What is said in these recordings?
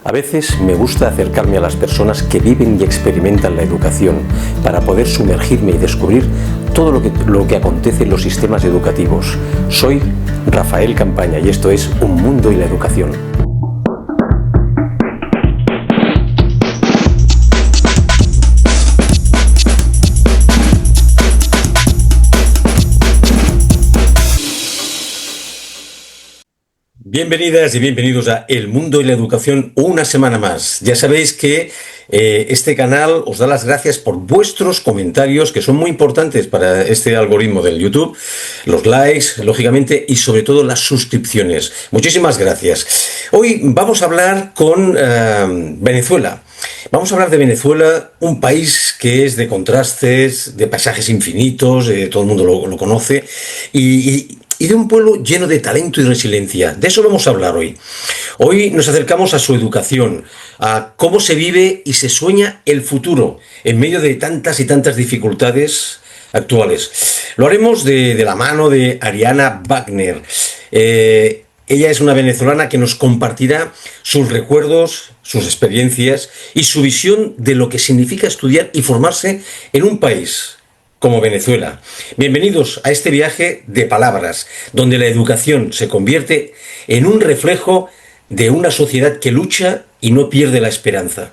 A veces me gusta acercarme a las personas que viven y experimentan la educación para poder sumergirme y descubrir todo lo que acontece en los sistemas educativos. Soy Rafael Campaña y esto es Un Mundo y la Educación. Bienvenidas y bienvenidos a El Mundo y la Educación una semana más. Ya sabéis que este canal os da las gracias por vuestros comentarios, que son muy importantes para este algoritmo del YouTube, los likes, lógicamente, y sobre todo las suscripciones. Muchísimas gracias. Hoy vamos a hablar con Venezuela. Vamos a hablar de Venezuela, un país que es de contrastes, de paisajes infinitos, todo el mundo lo conoce, y de un pueblo lleno de talento y resiliencia. De eso vamos a hablar hoy. Hoy nos acercamos a su educación, a cómo se vive y se sueña el futuro en medio de tantas y tantas dificultades actuales. Lo haremos de la mano de Ariana Wagner. Ella es una venezolana que nos compartirá sus recuerdos, sus experiencias y su visión de lo que significa estudiar y formarse en un país como Venezuela. Bienvenidos a este viaje de palabras, donde la educación se convierte en un reflejo de una sociedad que lucha y no pierde la esperanza.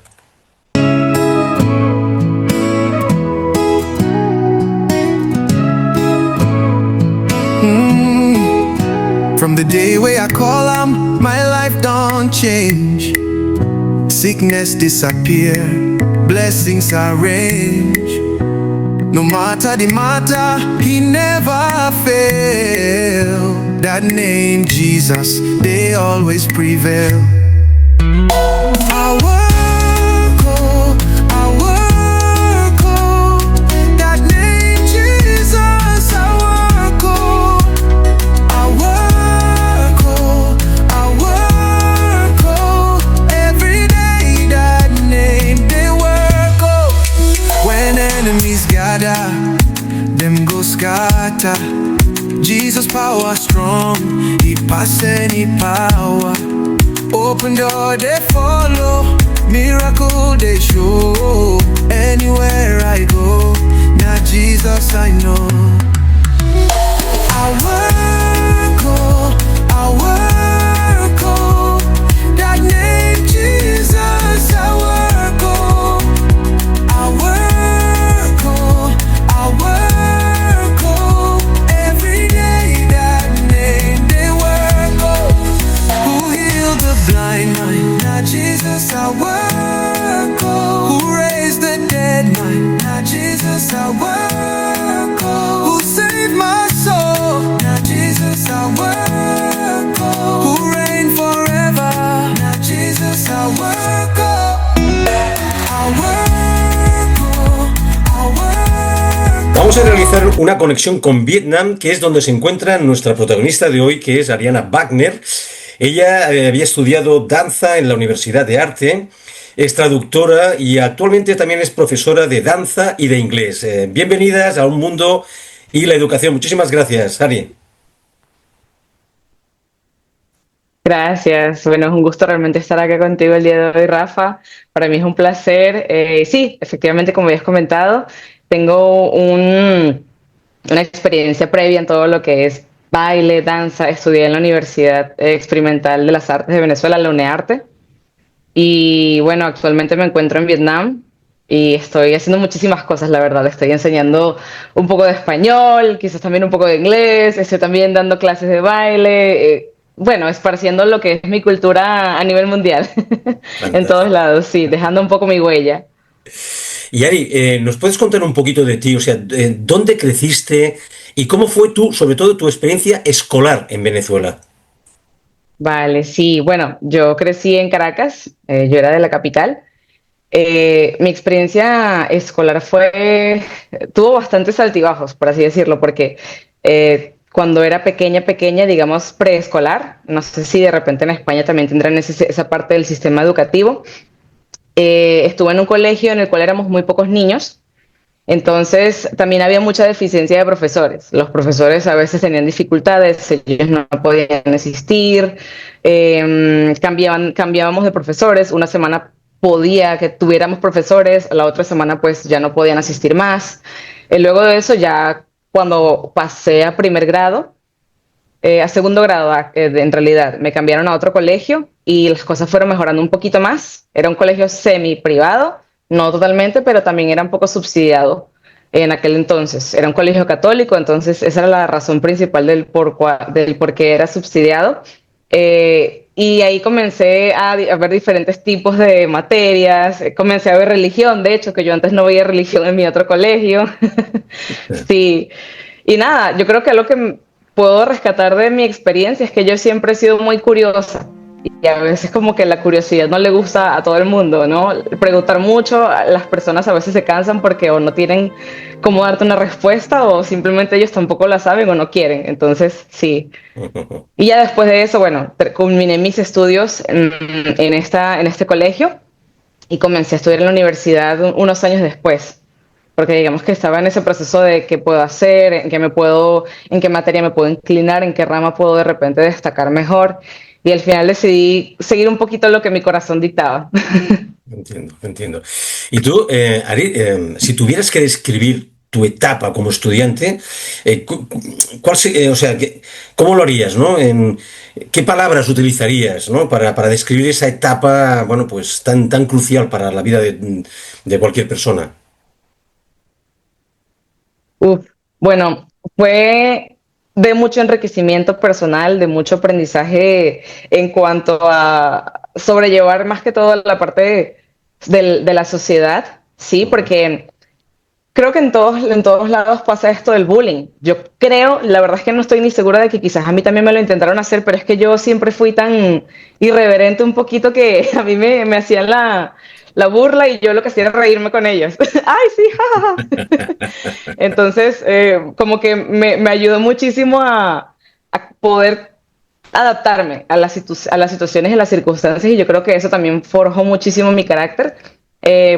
From the day where I call on, my life don't change. Sickness disappear, blessings arrange. No matter the matter, he never fail. That name Jesus, they always prevail. I work, that name Jesus, I work, every day that name they work, when enemies gather, them go scatter. Jesus power strong, he pass any power. Open door they follow, miracle they show. Anywhere I go, now Jesus I know. I work, that name Jesus I work, every day that name they work, who healed the blind mind, now Jesus I work, who raised the dead mind, now Jesus I work, who saved my soul, now Jesus I work, who reigned forever, now Jesus I work, Vamos a realizar una conexión con Vietnam, que es donde se encuentra nuestra protagonista de hoy, que es Ariana Wagner. Ella había estudiado danza en la Universidad de Arte, es traductora y actualmente también es profesora de danza y de inglés. Bienvenidas a Un Mundo y la Educación. Muchísimas gracias, Ari. Gracias. Bueno, es un gusto realmente estar acá contigo el día de hoy, Rafa. Para mí es un placer. Sí, efectivamente, como habías comentado, tengo una experiencia previa en todo lo que es baile, danza. Estudié en la Universidad Experimental de las Artes de Venezuela, la UNEARTE. Y bueno, actualmente me encuentro en Vietnam y estoy haciendo muchísimas cosas, la verdad. Estoy enseñando un poco de español, quizás también un poco de inglés. Estoy también dando clases de baile. Bueno, esparciendo lo que es mi cultura a nivel mundial. En todos lados, sí, dejando un poco mi huella. Y Ari, ¿nos puedes contar un poquito de ti? O sea, ¿dónde creciste y cómo fue sobre todo tu experiencia escolar en Venezuela? Vale, sí, bueno, yo crecí en Caracas, yo era de la capital. Mi experiencia escolar tuvo bastantes altibajos, por así decirlo, porque cuando era pequeña, digamos preescolar, no sé si de repente en España también tendrán esa parte del sistema educativo, estuve en un colegio en el cual éramos muy pocos niños. Entonces, también había mucha deficiencia de profesores. Los profesores a veces tenían dificultades, ellos no podían asistir, cambiábamos de profesores. Una semana podía que tuviéramos profesores, la otra semana pues ya no podían asistir más. Luego de eso, ya cuando pasé a primer grado, a segundo grado, en realidad, me cambiaron a otro colegio y las cosas fueron mejorando un poquito más. Era un colegio semi privado, no totalmente, pero también era un poco subsidiado en aquel entonces. Era un colegio católico, entonces esa era la razón principal del por qué era subsidiado. Y ahí comencé a ver diferentes tipos de materias, comencé a ver religión, de hecho, que yo antes no veía religión en mi otro colegio. Sí, y nada, yo creo que lo que puedo rescatar de mi experiencia es que yo siempre he sido muy curiosa y a veces como que la curiosidad no le gusta a todo el mundo, ¿no? Preguntar mucho, las personas a veces se cansan porque o no tienen cómo darte una respuesta o simplemente ellos tampoco la saben o no quieren, entonces sí. Y ya después de eso, bueno, culminé mis estudios en este colegio y comencé a estudiar en la universidad unos años después, porque digamos que estaba en ese proceso de qué puedo hacer, en qué materia me puedo inclinar, en qué rama puedo de repente destacar mejor. Y al final decidí seguir un poquito lo que mi corazón dictaba. Entiendo, entiendo. Y tú, Ari, si tuvieras que describir tu etapa como estudiante, o sea, ¿cómo lo harías, no? ¿Qué palabras utilizarías, no? Para describir esa etapa, bueno, pues tan crucial para la vida de cualquier persona. Uf, bueno, fue de mucho enriquecimiento personal, de mucho aprendizaje en cuanto a sobrellevar más que todo la parte de la sociedad, sí, Ujú. porque creo que en todos lados pasa esto del bullying. Yo creo, la verdad es que no estoy ni segura de que quizás a mí también me lo intentaron hacer, pero es que yo siempre fui tan irreverente un poquito que a mí me hacían la burla y yo lo que hacía era reírme con ellos. ¡Ay, sí! Ja, ja, ja! Entonces, como que me ayudó muchísimo a poder adaptarme a a las situaciones y las circunstancias y yo creo que eso también forjó muchísimo mi carácter.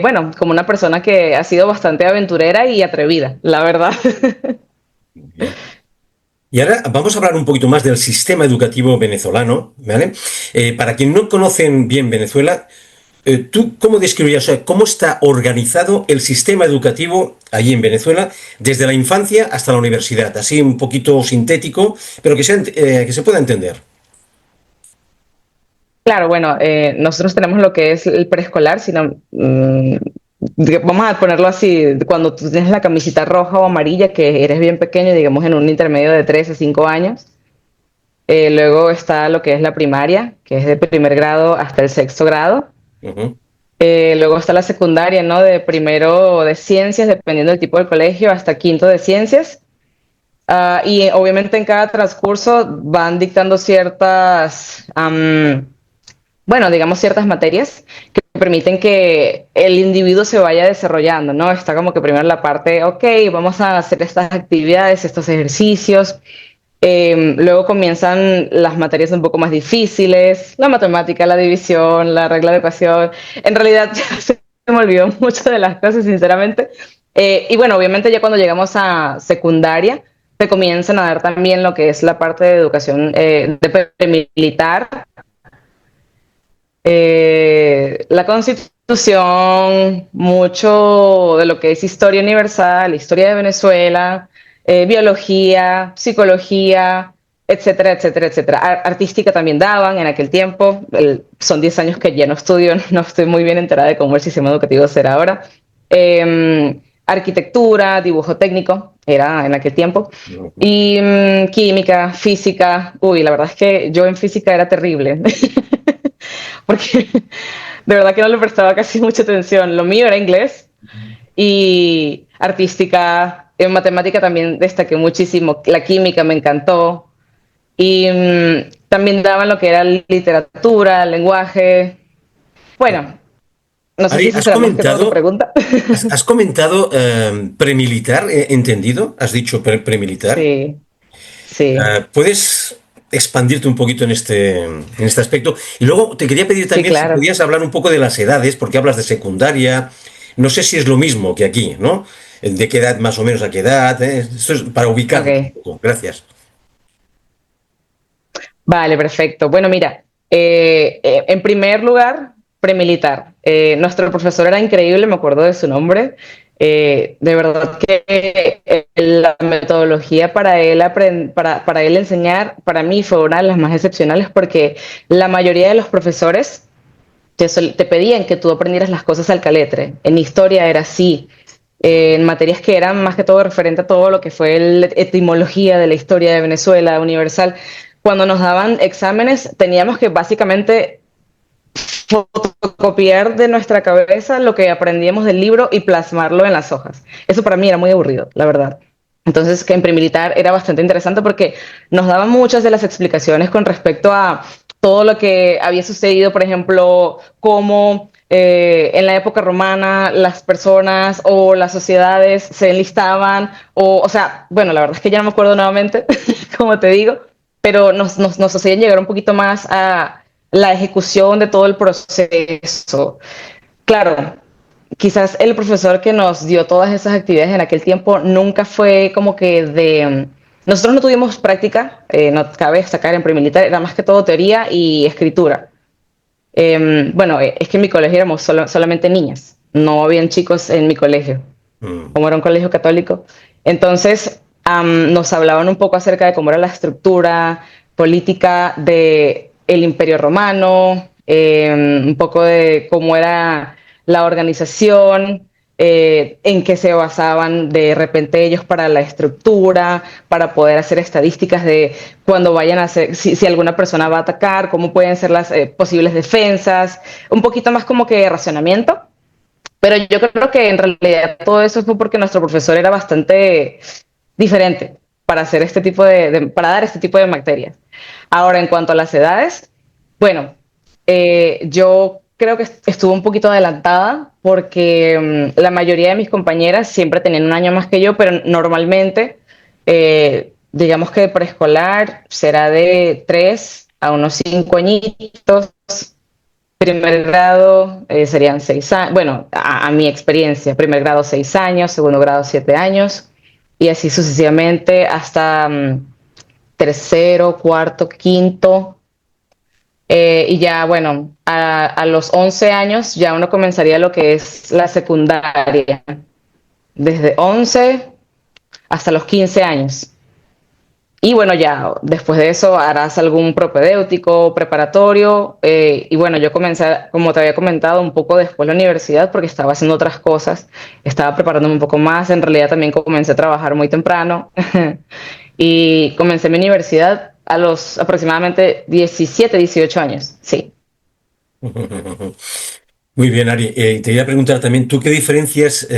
Bueno, como una persona que ha sido bastante aventurera y atrevida, la verdad. Bien. Y ahora vamos a hablar un poquito más del sistema educativo venezolano, ¿vale? Para quien no conocen bien Venezuela, ¿tú cómo describirías, o sea, cómo está organizado el sistema educativo allí en Venezuela desde la infancia hasta la universidad? Así un poquito sintético, pero que se pueda entender. Claro, bueno, nosotros tenemos lo que es el preescolar, sino, vamos a ponerlo así, cuando tú tienes la camisita roja o amarilla, que eres bien pequeño, digamos en un intermedio de 3 a 5 años. Luego está lo que es la primaria, que es de primer grado hasta el sexto grado. Ujú. Luego está la secundaria, ¿no? De primero de ciencias, dependiendo del tipo del colegio, hasta quinto de ciencias. Y obviamente en cada transcurso van dictando bueno, digamos ciertas materias que permiten que el individuo se vaya desarrollando, ¿no? Está como que primero la parte, ok, vamos a hacer estas actividades, estos ejercicios. Luego comienzan las materias un poco más difíciles, la matemática, la división, la regla de ecuación. En realidad ya se me olvidó mucho de las cosas, sinceramente. Y bueno, obviamente ya cuando llegamos a secundaria, te comienzan a dar también lo que es la parte de educación de premilitar, la Constitución, mucho de lo que es historia universal, historia de Venezuela, biología, psicología, etcétera, etcétera, etcétera. Artística también daban en aquel tiempo. Son 10 años que ya no estudio, no estoy muy bien enterada de cómo el sistema educativo será ahora. Arquitectura, dibujo técnico, era en aquel tiempo. Ujú. Y química, física. Uy, la verdad es que yo en física era terrible. Porque de verdad que no le prestaba casi mucha atención. Lo mío era inglés y artística, en matemática también destaqué muchísimo. La química me encantó y también daban lo que era literatura, lenguaje. Bueno, No sé Ari, si eso será más que todo tu pregunta. has comentado premilitar, ¿entendido? Has dicho premilitar. Sí, sí, ¿Puedes expandirte un poquito en este aspecto? Y luego te quería pedir sí, también si claro. podías hablar un poco de las edades, porque hablas de secundaria. No sé si es lo mismo que aquí, ¿no? ¿De qué edad más o menos a qué edad? Esto es para ubicarnos un Ok. poco. Gracias. Vale, perfecto. Bueno, mira, en primer lugar, premilitar. Nuestro profesor era increíble, me acuerdo de su nombre. De verdad que la metodología para él enseñar, para mí fue una de las más excepcionales porque la mayoría de los profesores te pedían que tú aprendieras las cosas al caletre. En historia era así. En materias que eran más que todo referente a todo lo que fue la etimología de la historia de Venezuela, universal. Cuando nos daban exámenes, teníamos que básicamente fotocopiar de nuestra cabeza lo que aprendíamos del libro y plasmarlo en las hojas. Eso para mí era muy aburrido, la verdad. Entonces, que en Premilitar era bastante interesante porque nos daban muchas de las explicaciones con respecto a todo lo que había sucedido, por ejemplo, cómo en la época romana las personas o las sociedades se enlistaban, o sea, bueno, la verdad es que ya no me acuerdo nuevamente, como te digo, pero nos hacían llegar un poquito más a la ejecución de todo el proceso. Claro, quizás el profesor que nos dio todas esas actividades en aquel tiempo nunca fue como que de... Nosotros no tuvimos práctica, no cabe destacar en premilitar, era más que todo teoría y escritura. Bueno, es que en mi colegio éramos solamente niñas, no habían chicos en mi colegio, Mm. como era un colegio católico. Entonces, nos hablaban un poco acerca de cómo era la estructura política del Imperio Romano, un poco de cómo era la organización, en qué se basaban de repente ellos para la estructura, para poder hacer estadísticas de cuando vayan a hacer, si alguna persona va a atacar, cómo pueden ser las posibles defensas, un poquito más como que racionamiento. Pero yo creo que en realidad todo eso fue porque nuestro profesor era bastante diferente para hacer este tipo para dar este tipo de materias. Ahora, en cuanto a las edades, bueno, yo creo que estuve un poquito adelantada porque la mayoría de mis compañeras siempre tenían un año más que yo, pero normalmente, digamos que preescolar será de 3 a unos 5 añitos. Primer grado serían 6 años, bueno, a mi experiencia, primer grado 6 años, segundo grado 7 años, y así sucesivamente hasta tercero, cuarto, quinto, y ya, bueno, a los 11 años ya uno comenzaría lo que es la secundaria, desde 11 hasta los 15 años. Y bueno, ya después de eso harás algún propedéutico, preparatorio. Y bueno, yo comencé, como te había comentado, un poco después la universidad porque estaba haciendo otras cosas, estaba preparándome un poco más. En realidad también comencé a trabajar muy temprano y comencé mi universidad a los aproximadamente 17, 18 años. Sí. Muy bien, Ari. Te iba a preguntar también, ¿tú qué diferencias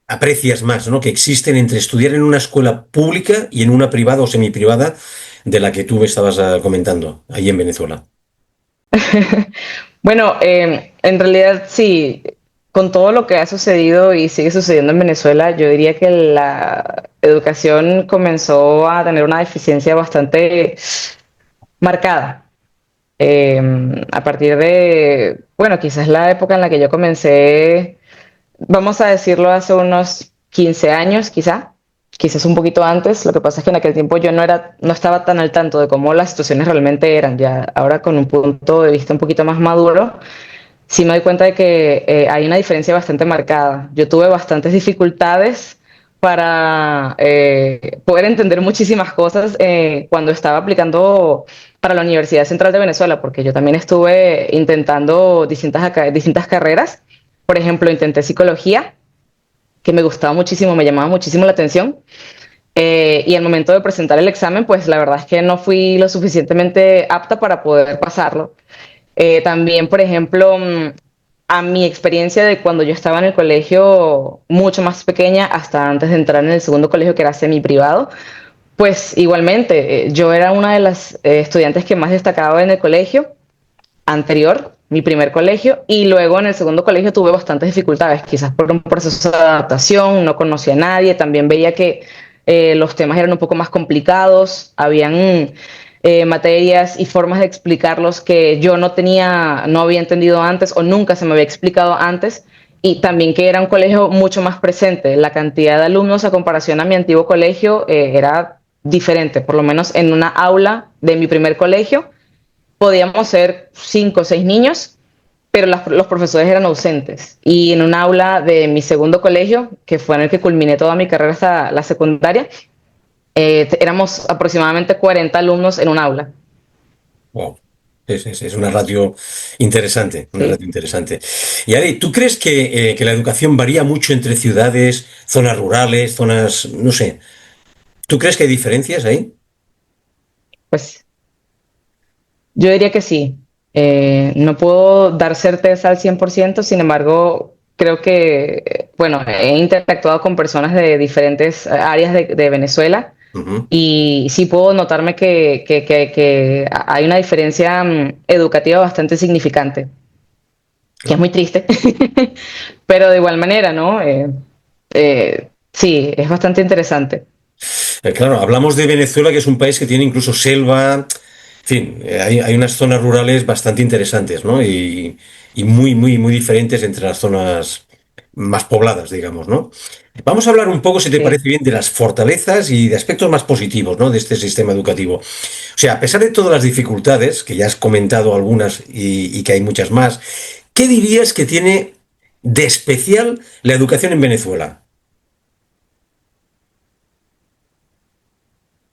aprecias más, ¿no? Que existen entre estudiar en una escuela pública y en una privada o semiprivada de la que tú me estabas comentando, ahí en Venezuela? Bueno, en realidad sí, con todo lo que ha sucedido y sigue sucediendo en Venezuela, yo diría que la educación comenzó a tener una deficiencia bastante marcada. A partir de, bueno, quizás la época en la que yo comencé, vamos a decirlo, hace unos 15 años, quizás un poquito antes. Lo que pasa es que en aquel tiempo yo no estaba tan al tanto de cómo las situaciones realmente eran. Ya ahora con un punto de vista un poquito más maduro, sí me doy cuenta de que hay una diferencia bastante marcada. Yo tuve bastantes dificultades para poder entender muchísimas cosas cuando estaba aplicando para la Universidad Central de Venezuela, porque yo también estuve intentando distintas carreras. Por ejemplo, intenté psicología, que me gustaba muchísimo, me llamaba muchísimo la atención. Y al momento de presentar el examen, pues la verdad es que no fui lo suficientemente apta para poder pasarlo. También, por ejemplo, a mi experiencia de cuando yo estaba en el colegio mucho más pequeña, hasta antes de entrar en el segundo colegio que era semi privado, pues igualmente yo era una de las estudiantes que más destacaba en el colegio anterior. mi primer colegio, y luego en el segundo colegio tuve bastantes dificultades, quizás por un proceso de adaptación, no conocía a nadie, también veía que los temas eran un poco más complicados, habían materias y formas de explicarlos que yo no había entendido antes o nunca se me había explicado antes, y también que era un colegio mucho más presente. La cantidad de alumnos a comparación a mi antiguo colegio era diferente, por lo menos en una aula de mi primer colegio podíamos ser 5 o 6 niños, pero los profesores eran ausentes. Y en un aula de mi segundo colegio, que fue en el que culminé toda mi carrera hasta la secundaria, éramos aproximadamente 40 alumnos en un aula. Wow. Es una ratio interesante, una Sí. ratio interesante. Y Ari, ¿tú crees que la educación varía mucho entre ciudades, zonas rurales, zonas, no sé? ¿Tú crees que hay diferencias ahí? Pues yo diría que sí. No puedo dar certeza al 100%, sin embargo, creo que, bueno, he interactuado con personas de diferentes áreas de Venezuela Ujú. y sí puedo notarme que hay una diferencia educativa bastante significante, que es Claro. muy triste, pero de igual manera, ¿no? Sí, es bastante interesante. Claro, hablamos de Venezuela, que es un país que tiene incluso selva, en fin, hay unas zonas rurales bastante interesantes, ¿no? Y muy, muy, muy diferentes entre las zonas más pobladas, digamos, ¿no? Vamos a hablar un poco, si te Sí. parece bien, de las fortalezas y de aspectos más positivos, ¿no? De este sistema educativo. O sea, a pesar de todas las dificultades, que ya has comentado algunas y que hay muchas más, ¿qué dirías que tiene de especial la educación en Venezuela?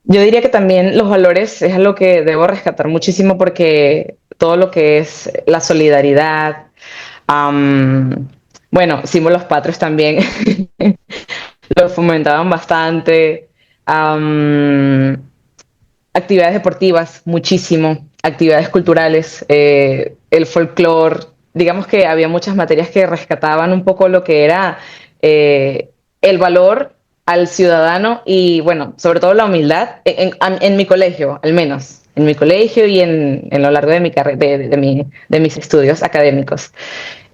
Yo diría que también los valores es algo que debo rescatar muchísimo porque todo lo que es la solidaridad, am, bueno, símbolos patrios también lo fomentaban bastante, am, actividades deportivas muchísimo, actividades culturales, el folclore, digamos que había muchas materias que rescataban un poco lo que era eh, el valor al ciudadano y bueno, sobre todo la humildad en mi colegio, al menos, en mi colegio y en lo largo de mi carrera, de mis estudios académicos.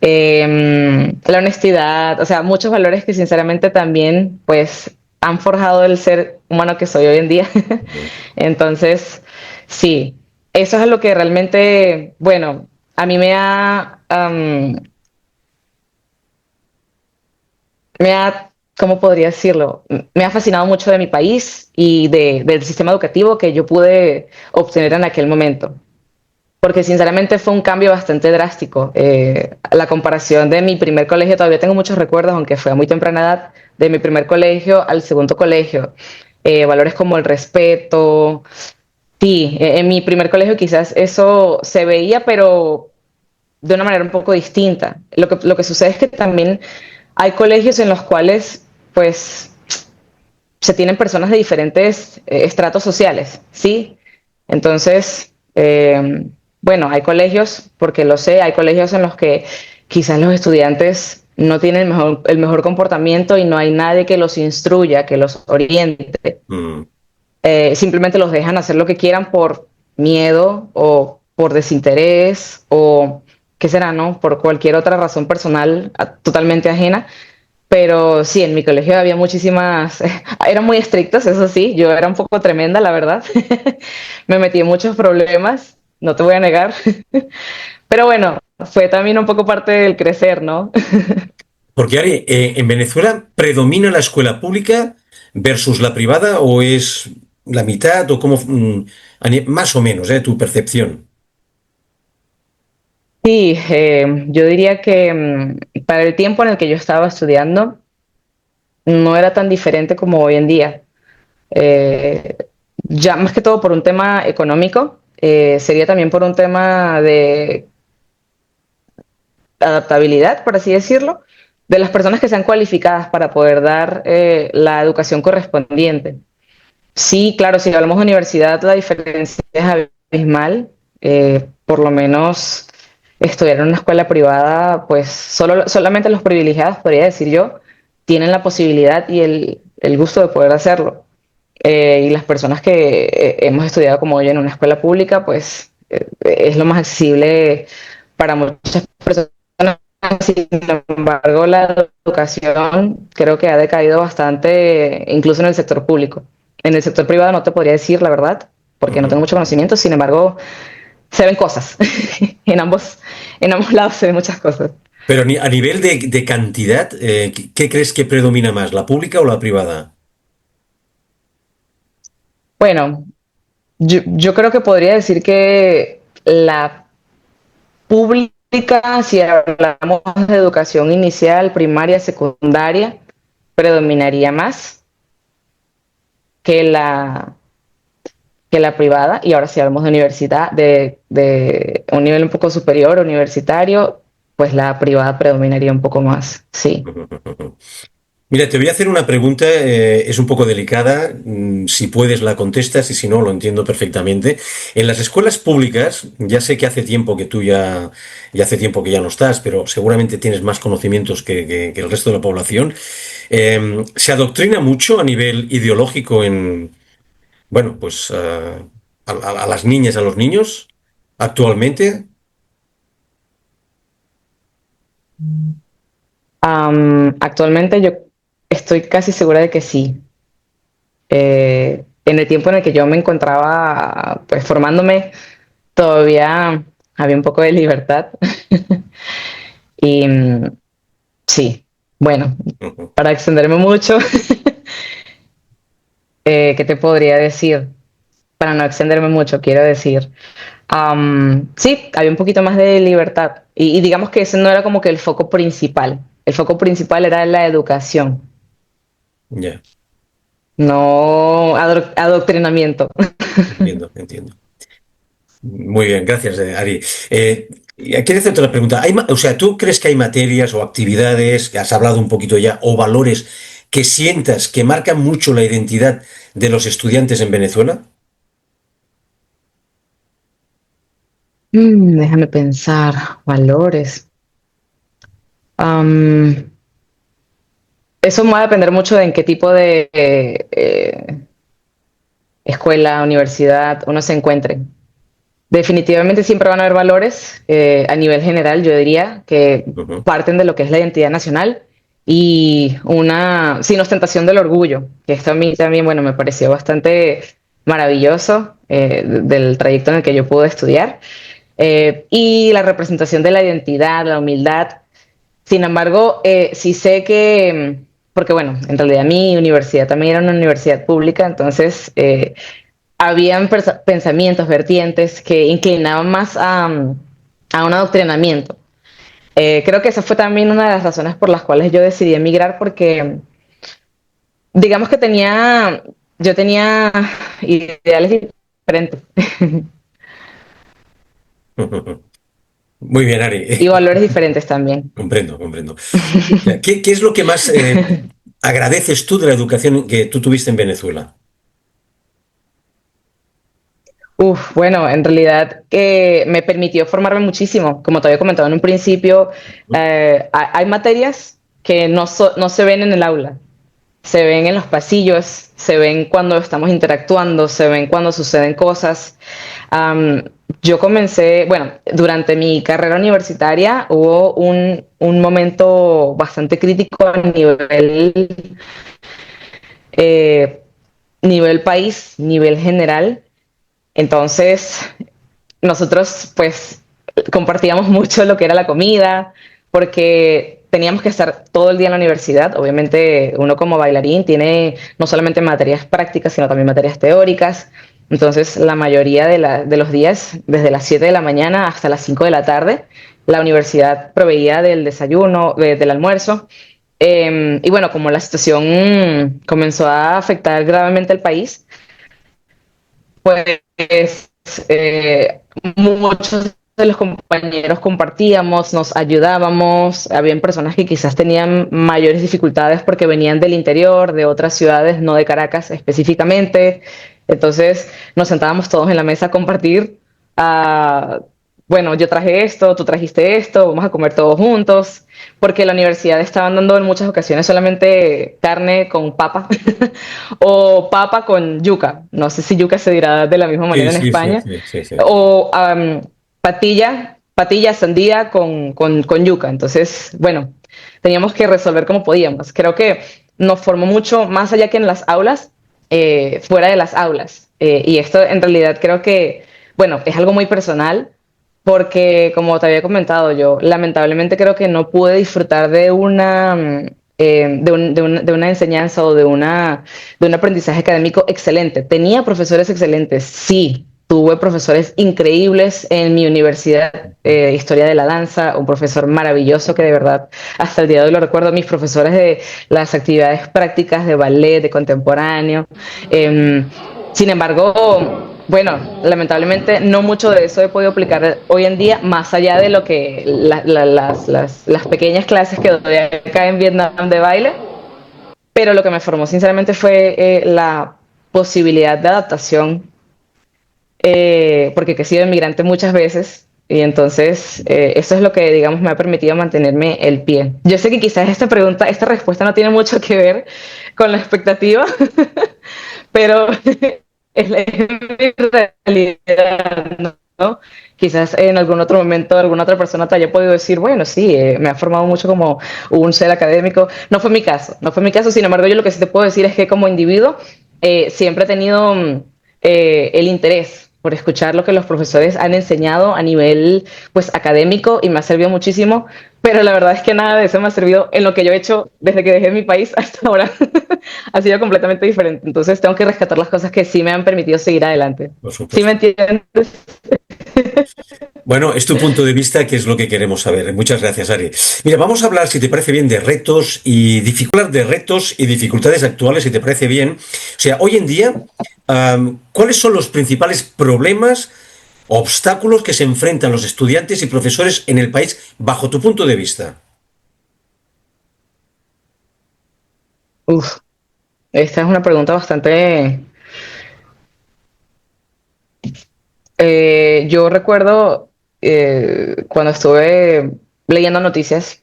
La honestidad, o sea, muchos valores que sinceramente también pues han forjado el ser humano que soy hoy en día. Entonces, sí, eso es lo que realmente, bueno, a mí ¿cómo podría decirlo? Me ha fascinado mucho de mi país y del sistema educativo que yo pude obtener en aquel momento. Porque sinceramente fue un cambio bastante drástico. La comparación de mi primer colegio, todavía tengo muchos recuerdos, aunque fue a muy temprana edad, de mi primer colegio al segundo colegio. Valores como el respeto. Sí, en mi primer colegio quizás eso se veía, pero de una manera un poco distinta. Lo que sucede es que también hay colegios en los cuales, pues, se tienen personas de diferentes estratos sociales, ¿sí? Entonces, bueno, hay colegios, porque lo sé, hay colegios en los que quizás los estudiantes no tienen el mejor comportamiento y no hay nadie que los instruya, que los oriente. Mm. Simplemente los dejan hacer lo que quieran por miedo o por desinterés o qué será, ¿no? Por cualquier otra razón personal totalmente ajena. Pero sí, en mi colegio había muchísimas, eran muy estrictos, eso sí, yo era un poco tremenda, la verdad. Me metí en muchos problemas, no te voy a negar. Pero bueno, fue también un poco parte del crecer, ¿no? Porque, Ari, ¿en Venezuela predomina la escuela pública versus la privada o es la mitad o cómo, más o menos, tu percepción? Sí, yo diría que para el tiempo en el que yo estaba estudiando, no era tan diferente como hoy en día. Eh, ya más que todo por un tema económico, sería también por un tema de adaptabilidad, por así decirlo, de las personas que sean cualificadas para poder dar la educación correspondiente. Sí, claro, si hablamos de universidad, la diferencia es abismal. Por lo menos estudiar en una escuela privada, pues solamente los privilegiados, podría decir yo, tienen la posibilidad y el gusto de poder hacerlo. Y las personas que hemos estudiado como yo en una escuela pública, pues es lo más accesible para muchas personas. Sin embargo, la educación creo que ha decaído bastante, incluso en el sector público. En el sector privado no te podría decir la verdad, porque no tengo Ujú. mucho conocimiento. Sin embargo, se ven cosas. En ambos lados se ven muchas cosas. Pero a nivel de cantidad, ¿qué crees que predomina más, la pública o la privada? Bueno, yo creo que podría decir que la pública, si hablamos de educación inicial, primaria, secundaria, predominaría más que que la privada. Y ahora si hablamos de universidad, de un nivel un poco superior, universitario, pues la privada predominaría un poco más, sí. Mira, te voy a hacer una pregunta, es un poco delicada, si puedes la contestas y si no, lo entiendo perfectamente. En las escuelas públicas, ya sé que hace tiempo que ya hace tiempo que ya no estás, pero seguramente tienes más conocimientos que el resto de la población. Se adoctrina mucho a nivel ideológico en, bueno, pues a las niñas, a los niños actualmente. Actualmente yo estoy casi segura de que sí. En el tiempo en el que yo me encontraba pues formándome, todavía había un poco de libertad. Y sí, bueno, Ujú. para extenderme mucho, ¿qué te podría decir? Para no extenderme mucho, quiero decir, sí, había un poquito más de libertad. Y digamos que ese no era como que el foco principal. El foco principal era la educación, Ya, no adoctrinamiento. entiendo, entiendo. Muy bien, gracias, Ari. Y quiero hacerte otra pregunta. O sea, ¿tú crees que hay materias o actividades, que has hablado un poquito ya, o valores que sientas que marcan mucho la identidad de los estudiantes en Venezuela? Déjame pensar, valores. Am, Eso va a depender mucho de en qué tipo de escuela, universidad uno se encuentre. Definitivamente siempre van a haber valores a nivel general, yo diría, que Ujú. parten de lo que es la identidad nacional y una, sin ostentación del orgullo, que esto a mí también, bueno, me pareció bastante maravilloso del trayecto en el que yo pude estudiar. Y la representación de la identidad, la humildad. Sin embargo, sí sé que, porque bueno, en realidad mi universidad también era una universidad pública, entonces habían pensamientos, vertientes que inclinaban más a un adoctrinamiento. Creo que esa fue también una de las razones por las cuales yo decidí emigrar, porque digamos que yo tenía ideales diferentes Muy bien, Ari. y valores diferentes también. Comprendo, comprendo. ¿Qué es lo que más agradeces tú de la educación que tú tuviste en Venezuela? Uf, bueno, en realidad me permitió formarme muchísimo. Como te había comentado en un principio, hay materias que no se ven en el aula, se ven en los pasillos, se ven cuando estamos interactuando, se ven cuando suceden cosas. Am, yo comencé, bueno, durante mi carrera universitaria hubo un momento bastante crítico a eh, nivel país, nivel general. Entonces, nosotros pues compartíamos mucho lo que era la comida, porque teníamos que estar todo el día en la universidad. Obviamente uno como bailarín tiene no solamente materias prácticas, sino también materias teóricas. Entonces, la mayoría de los días, desde las 7 de la mañana hasta las 5 de la tarde, la universidad proveía del desayuno, del almuerzo. Y bueno, como la situación comenzó a afectar gravemente al país, pues muchos de los compañeros compartíamos, nos ayudábamos, habían personas que quizás tenían mayores dificultades porque venían del interior, de otras ciudades, no de Caracas específicamente. Entonces nos sentábamos todos en la mesa a compartir. ah, bueno, yo traje esto, tú trajiste esto, vamos a comer todos juntos, porque la universidad estaban dando en muchas ocasiones solamente carne con papa o papa con yuca. No sé si yuca se dirá de la misma Sí, manera en sí, sí, España. sí, sí, sí. O patilla patilla, sandía con yuca. Entonces, bueno, teníamos que resolver como podíamos. Creo que nos formó mucho más allá que en las aulas, fuera de las aulas. Y esto en realidad creo que, bueno, es algo muy personal porque como te había comentado yo, lamentablemente creo que no pude disfrutar de una, de una enseñanza o de un aprendizaje académico excelente. Tenía profesores excelentes, sí. Tuve profesores increíbles en mi universidad, Historia de la Danza, un profesor maravilloso que de verdad hasta el día de hoy lo recuerdo, mis profesores de las actividades prácticas de ballet, de contemporáneo. Eh, Sin embargo, bueno, lamentablemente no mucho de eso he podido aplicar hoy en día, más allá de lo que las pequeñas clases que doy acá en Vietnam de baile, pero lo que me formó sinceramente fue la posibilidad de adaptación, porque he sido inmigrante muchas veces y entonces eso es lo que, digamos, me ha permitido mantenerme el pie. Yo sé que quizás esta pregunta, esta respuesta no tiene mucho que ver con la expectativa, pero es mi realidad, ¿no? Quizás en algún otro momento alguna otra persona te haya podido decir, bueno, sí, me ha formado mucho como un ser académico. No fue mi caso, no fue mi caso. Sin embargo, yo lo que sí te puedo decir es que como individuo siempre he tenido el interés por escuchar lo que los profesores han enseñado a nivel pues académico y me ha servido muchísimo, pero la verdad es que nada de eso me ha servido en lo que yo he hecho desde que dejé mi país hasta ahora. Ha sido completamente diferente. Entonces tengo que rescatar las cosas que sí me han permitido seguir adelante. Por ¿Sí me supuesto. entiendes? Bueno, es tu punto de vista, que es lo que queremos saber. Muchas gracias, Ari. Mira, vamos a hablar, si te parece bien, de retos y dificultades actuales, si te parece bien. O sea, hoy en día, ¿cuáles son los principales problemas, obstáculos que se enfrentan los estudiantes y profesores en el país bajo tu punto de vista? Uf, esta es una pregunta bastante... yo recuerdo cuando estuve leyendo noticias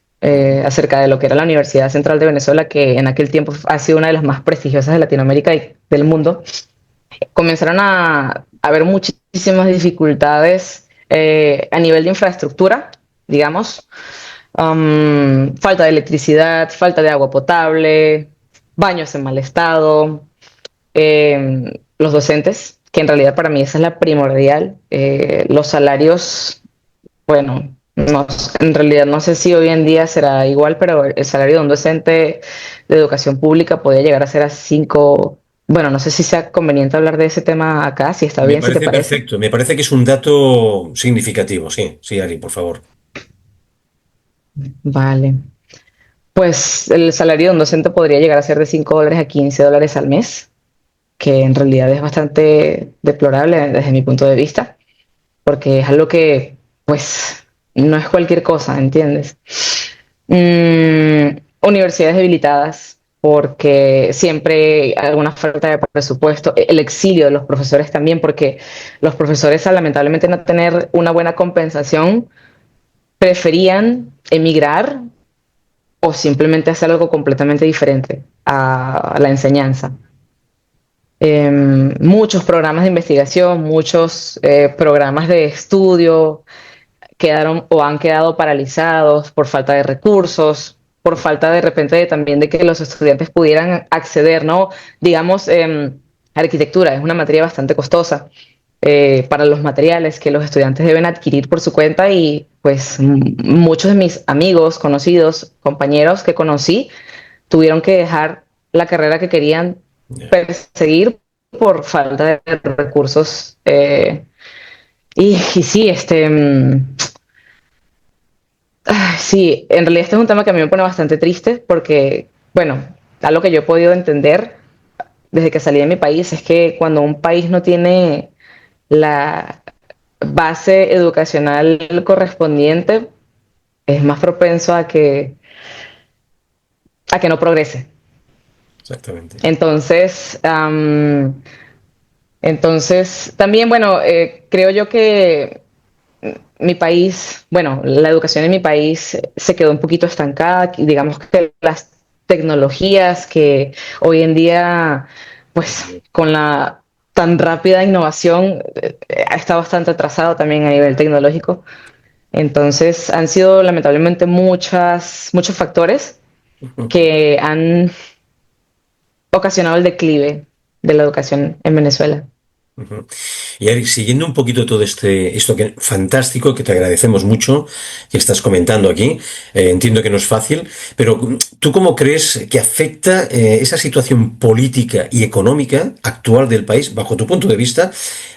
acerca de lo que era la Universidad Central de Venezuela, que en aquel tiempo ha sido una de las más prestigiosas de Latinoamérica y del mundo, comenzaron a haber muchísimas dificultades a nivel de infraestructura, digamos, falta de electricidad, falta de agua potable, baños en mal estado, los docentes, que en realidad para mí esa es la primordial, los salarios, bueno, no, en realidad no sé si hoy en día será igual, pero el salario de un docente de educación pública podría llegar a ser a 5, bueno, no sé si sea conveniente hablar de ese tema acá, si está Me bien, si te parece parece. perfecto, me parece que es un dato significativo, sí, sí, Ari, por favor. Vale. Pues el salario de un docente podría llegar a ser de $5 a $15 al mes, que en realidad es bastante deplorable desde mi punto de vista, porque es algo que, pues, no es cualquier cosa, ¿entiendes? Universidades debilitadas, porque siempre hay alguna falta de presupuesto, el exilio de los profesores también, porque los profesores, al lamentablemente no tener una buena compensación, preferían emigrar o simplemente hacer algo completamente diferente a la enseñanza. Muchos programas de investigación, muchos programas de estudio quedaron o han quedado paralizados por falta de recursos, por falta de repente también de que los estudiantes pudieran acceder, ¿no? Digamos, arquitectura es una materia bastante costosa para los materiales que los estudiantes deben adquirir por su cuenta y pues muchos de mis amigos, conocidos, compañeros que conocí tuvieron que dejar la carrera que querían Ya. perseguir por falta de recursos. Y sí, sí, en realidad este es un tema que a mí me pone bastante triste porque, bueno, algo que yo he podido entender desde que salí de mi país es que cuando un país no tiene la base educacional correspondiente, es más propenso a que no progrese. Exactamente. Entonces, también, bueno, creo yo que mi país, bueno, la educación en mi país se quedó un poquito estancada. Digamos que las tecnologías que hoy en día, pues con la tan rápida innovación, está bastante atrasado también a nivel tecnológico. Entonces han sido lamentablemente muchos factores que han ocasionado el declive de la educación en Venezuela. Ujú. Y Eric, siguiendo un poquito todo esto que fantástico, que te agradecemos mucho, que estás comentando aquí, entiendo que no es fácil, pero ¿tú cómo crees que afecta esa situación política y económica actual del país, bajo tu punto de vista,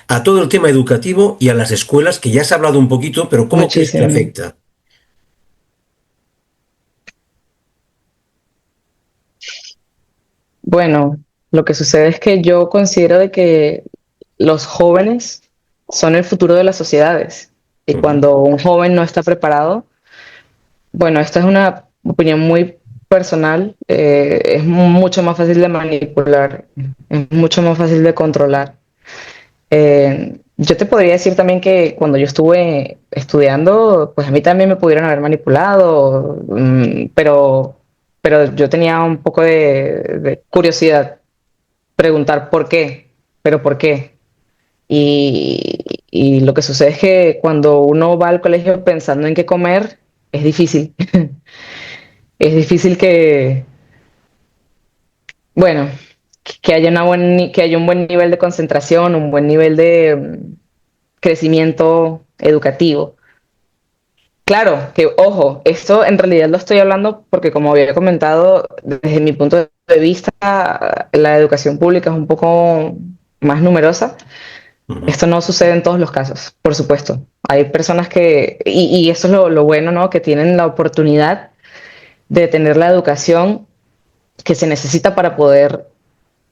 a todo el tema educativo y a las escuelas, que ya has hablado un poquito, pero cómo crees que le Muchísimo. afecta? Bueno, lo que sucede es que yo considero de que los jóvenes son el futuro de las sociedades. Y Ujú, cuando un joven no está preparado, bueno, esta es una opinión muy personal, es mucho más fácil de manipular, es mucho más fácil de controlar. Yo te podría decir también que cuando yo estuve estudiando, pues a mí también me pudieron haber manipulado, pero yo tenía un poco de curiosidad, preguntar por qué, pero por qué. Y lo que sucede es que cuando uno va al colegio pensando en qué comer, es difícil. Es difícil bueno, que haya, que haya un buen nivel de concentración, un buen nivel de crecimiento educativo. Claro, que ojo, esto en realidad lo estoy hablando porque como había comentado, desde mi punto de vista, la educación pública es un poco más numerosa. ujú. Esto no sucede en todos los casos, por supuesto. Hay personas y eso es lo bueno, ¿no? Que tienen la oportunidad de tener la educación que se necesita para poder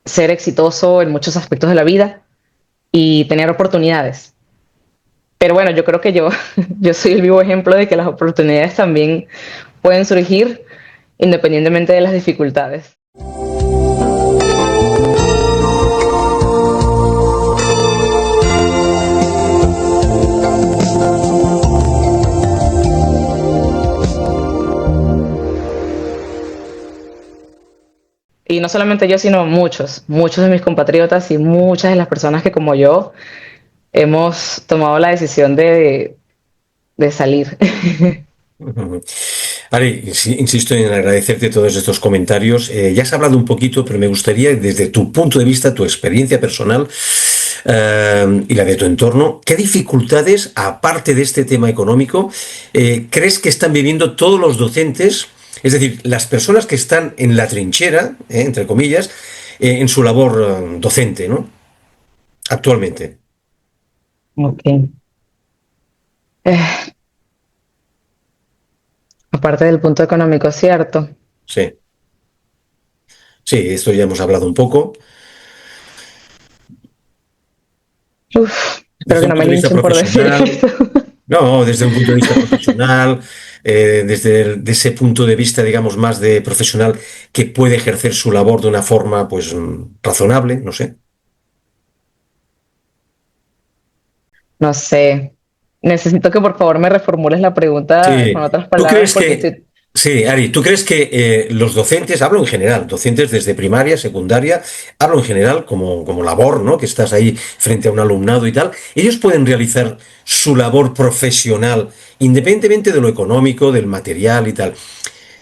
ser exitoso en muchos aspectos de la vida y tener oportunidades. Pero bueno, yo creo que yo soy el vivo ejemplo de que las oportunidades también pueden surgir independientemente de las dificultades. Y no solamente yo, sino muchos de mis compatriotas y muchas de las personas que como yo hemos tomado la decisión de salir. Ujú. Ari, insisto en agradecerte todos estos comentarios. Ya has hablado un poquito, pero me gustaría, desde tu punto de vista, tu experiencia personal y la de tu entorno, ¿qué dificultades, aparte de este tema económico, crees que están viviendo todos los docentes? Es decir, las personas que están en la trinchera, entre comillas, en su labor docente, ¿no? Actualmente. Ok. Eh, aparte del punto económico, ¿cierto? Sí, sí, esto ya hemos hablado un poco. Uf, espero Desde que un no me punto de vista linchen por decir profesional. esto. No, desde un punto de vista profesional, de ese punto de vista, digamos, más de profesional que puede ejercer su labor de una forma, pues, razonable, no sé. No sé. Necesito que por favor me reformules la pregunta con Sí, otras ¿tú palabras crees porque que, estoy... sí, Ari, ¿tú crees que los docentes, hablo en general, docentes desde primaria, secundaria, hablo en general como labor, ¿no? Que estás ahí frente a un alumnado y tal, ellos pueden realizar su labor profesional independientemente de lo económico, del material y tal?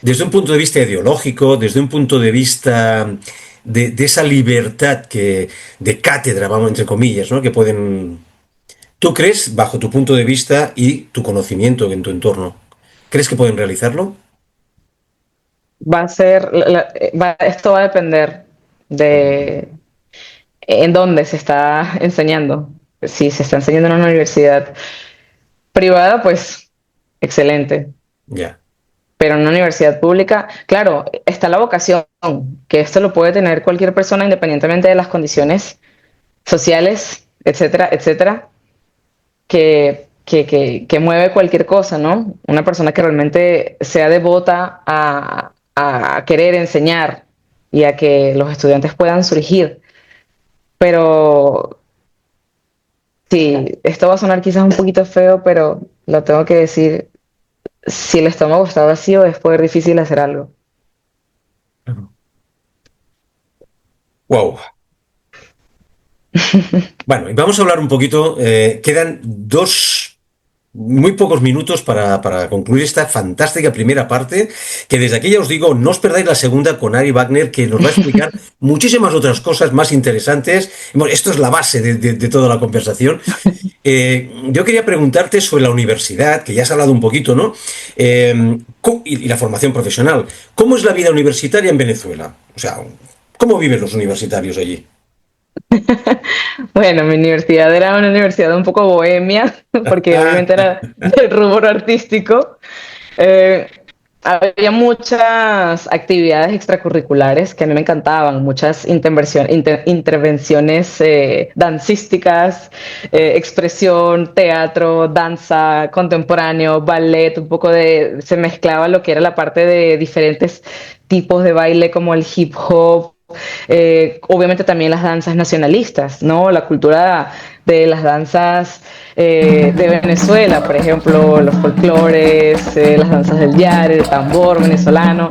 Desde un punto de vista ideológico, desde un punto de vista de esa libertad de cátedra, vamos, entre comillas, ¿no? Que pueden. ¿Tú crees, bajo tu punto de vista y tu conocimiento en tu entorno, crees que pueden realizarlo? Va a ser, esto va a depender de en dónde se está enseñando. Si se está enseñando en una universidad privada, pues excelente. Ya. Pero en una universidad pública, claro, está la vocación, que esto lo puede tener cualquier persona independientemente de las condiciones sociales, etcétera, etcétera, que mueve cualquier cosa, ¿no? Una persona que realmente sea devota a querer enseñar y a que los estudiantes puedan surgir. Pero sí, esto va a sonar quizás un poquito feo, pero lo tengo que decir. Si el estómago está vacío, es poder difícil hacer algo. Wow. Bueno, y vamos a hablar un poquito. Quedan dos. muy pocos minutos para concluir esta fantástica primera parte, que desde aquí ya os digo, no os perdáis la segunda con Ari Wagner, que nos va a explicar muchísimas otras cosas más interesantes. Bueno, esto es la base de toda la conversación. Yo quería preguntarte sobre la universidad, que ya has hablado un poquito, ¿no? Y la formación profesional. ¿Cómo es la vida universitaria en Venezuela? O sea, ¿cómo viven los universitarios allí? Bueno, mi universidad era una universidad un poco bohemia, porque obviamente era del rubro artístico. Eh, Había muchas actividades extracurriculares que a mí me encantaban, muchas intervenciones dancísticas, expresión, teatro, danza, contemporáneo, ballet, un poco se mezclaba lo que era la parte de diferentes tipos de baile como el hip hop. Obviamente también las danzas nacionalistas, ¿no? La cultura de las danzas de Venezuela, por ejemplo, los folclores, las danzas del yare, el tambor venezolano.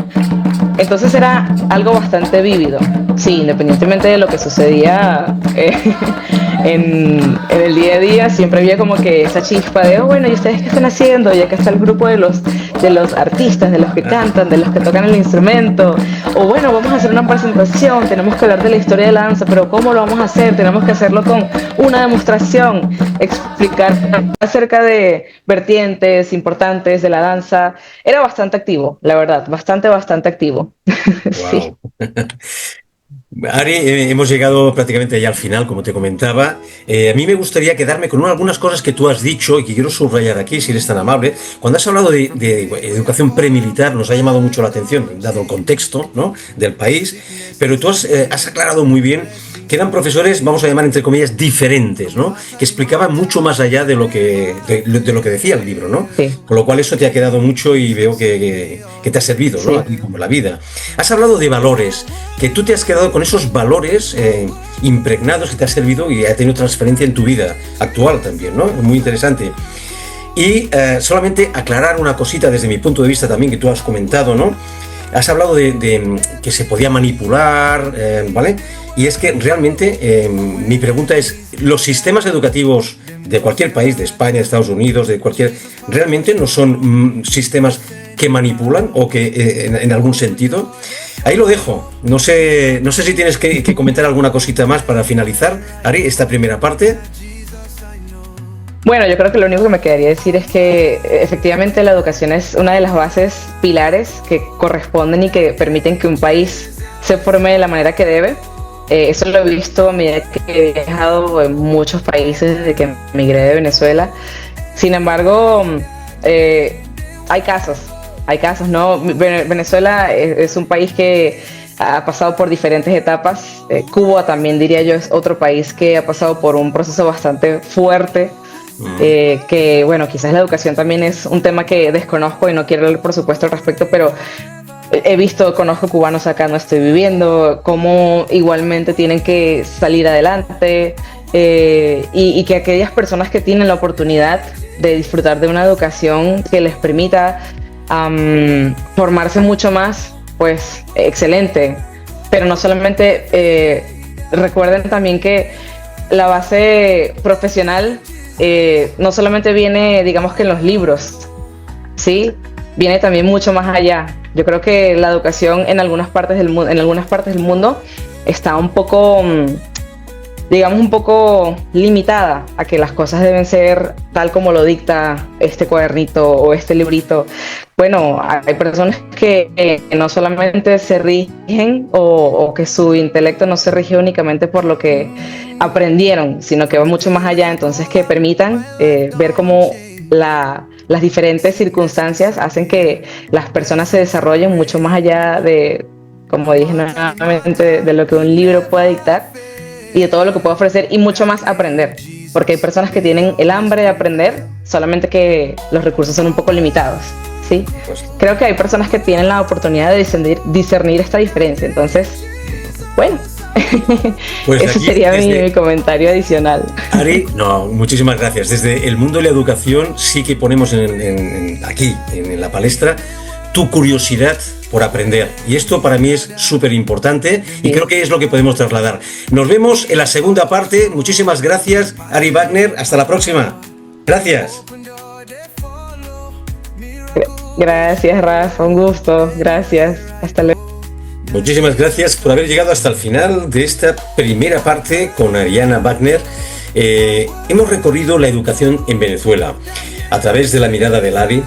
Entonces era algo bastante vívido, sí, independientemente de lo que sucedía en el día a día, siempre había como que esa chispa de, oh, bueno, ¿y ustedes qué están haciendo? Y acá está el grupo de los artistas, de los que cantan, de los que tocan el instrumento, o bueno, vamos a hacer una presentación, tenemos que hablar de la historia de la danza, pero ¿cómo lo vamos a hacer? Tenemos que hacerlo con una demostración, explicar acerca de vertientes importantes de la danza. Era bastante activo, la verdad, bastante activo. Sí. Wow. Ari, hemos llegado prácticamente ya al final, como te comentaba. A mí me gustaría quedarme con algunas cosas que tú has dicho y que quiero subrayar aquí, si eres tan amable. Cuando has hablado de educación premilitar, nos ha llamado mucho la atención, dado el contexto, ¿no?, del país, pero tú has aclarado muy bien que eran profesores, vamos a llamar entre comillas, diferentes, ¿no?, que explicaban mucho más allá de lo que decía el libro, ¿no? Sí. Con lo cual eso te ha quedado mucho y veo que te ha servido, ¿no?, Sí. a ti como la vida. Has hablado de valores, que tú te has quedado con esos valores impregnados que te ha servido y ha tenido transferencia en tu vida actual también, ¿no? Muy interesante. Y solamente aclarar una cosita desde mi punto de vista también que tú has comentado, ¿no? Has hablado de que se podía manipular, ¿vale? Y es que realmente mi pregunta es, ¿los sistemas educativos de cualquier país, de España, de Estados Unidos, de cualquier, realmente no son sistemas que manipulan o que en algún sentido? Ahí lo dejo. No sé si tienes que comentar alguna cosita más para finalizar, Ari, esta primera parte. Bueno, yo creo que lo único que me quedaría decir es que efectivamente la educación es una de las bases pilares que corresponden y que permiten que un país se forme de la manera que debe. Eso lo he visto a medida que he viajado en muchos países desde que emigré de Venezuela. Sin embargo, hay casos, ¿no? Venezuela es un país que ha pasado por diferentes etapas. Cuba también, diría yo, es otro país que ha pasado por un proceso bastante fuerte. Que bueno, quizás la educación también es un tema que desconozco y no quiero hablar por supuesto al respecto, pero conozco cubanos acá, no estoy viviendo, cómo igualmente tienen que salir adelante, y que aquellas personas que tienen la oportunidad de disfrutar de una educación que les permita formarse mucho más, pues excelente. Pero no solamente, recuerden también que la base profesional no solamente viene, digamos que en los libros, ¿sí? Viene también mucho más allá. Yo creo que la educación en algunas partes del mundo está un poco, digamos, un poco limitada a que las cosas deben ser tal como lo dicta este cuadernito o este librito. Bueno, hay personas que no solamente se rigen o que su intelecto no se rige únicamente por lo que aprendieron, sino que va mucho más allá, entonces que permitan ver cómo las diferentes circunstancias hacen que las personas se desarrollen mucho más allá de, como dije nuevamente, de lo que un libro puede dictar y de todo lo que puede ofrecer y mucho más aprender, porque hay personas que tienen el hambre de aprender, solamente que los recursos son un poco limitados, ¿sí? Creo que hay personas que tienen la oportunidad de discernir esta diferencia, entonces, bueno. Pues ese sería mi comentario adicional. Ari, no, muchísimas gracias. Desde el mundo de la educación sí que ponemos aquí, en la palestra, tu curiosidad por aprender. Y esto para mí es súper importante y creo que es lo que podemos trasladar. Nos vemos en la segunda parte. Muchísimas gracias, Ari Wagner. Hasta la próxima. Gracias. Gracias, Rafa, un gusto. Gracias. Hasta luego. Muchísimas gracias por haber llegado hasta el final de esta primera parte con Ariana Wagner. Hemos recorrido la educación en Venezuela. A través de la mirada de Lari,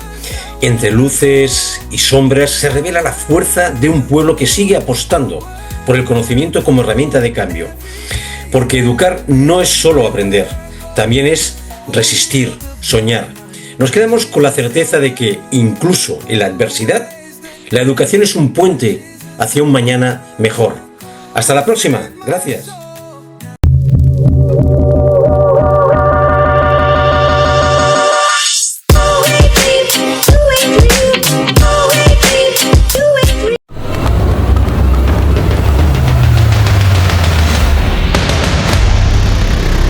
entre luces y sombras, se revela la fuerza de un pueblo que sigue apostando por el conocimiento como herramienta de cambio. Porque educar no es solo aprender, también es resistir, soñar. Nos quedamos con la certeza de que, incluso en la adversidad, la educación es un puente hacia un mañana mejor. Hasta la próxima. Gracias.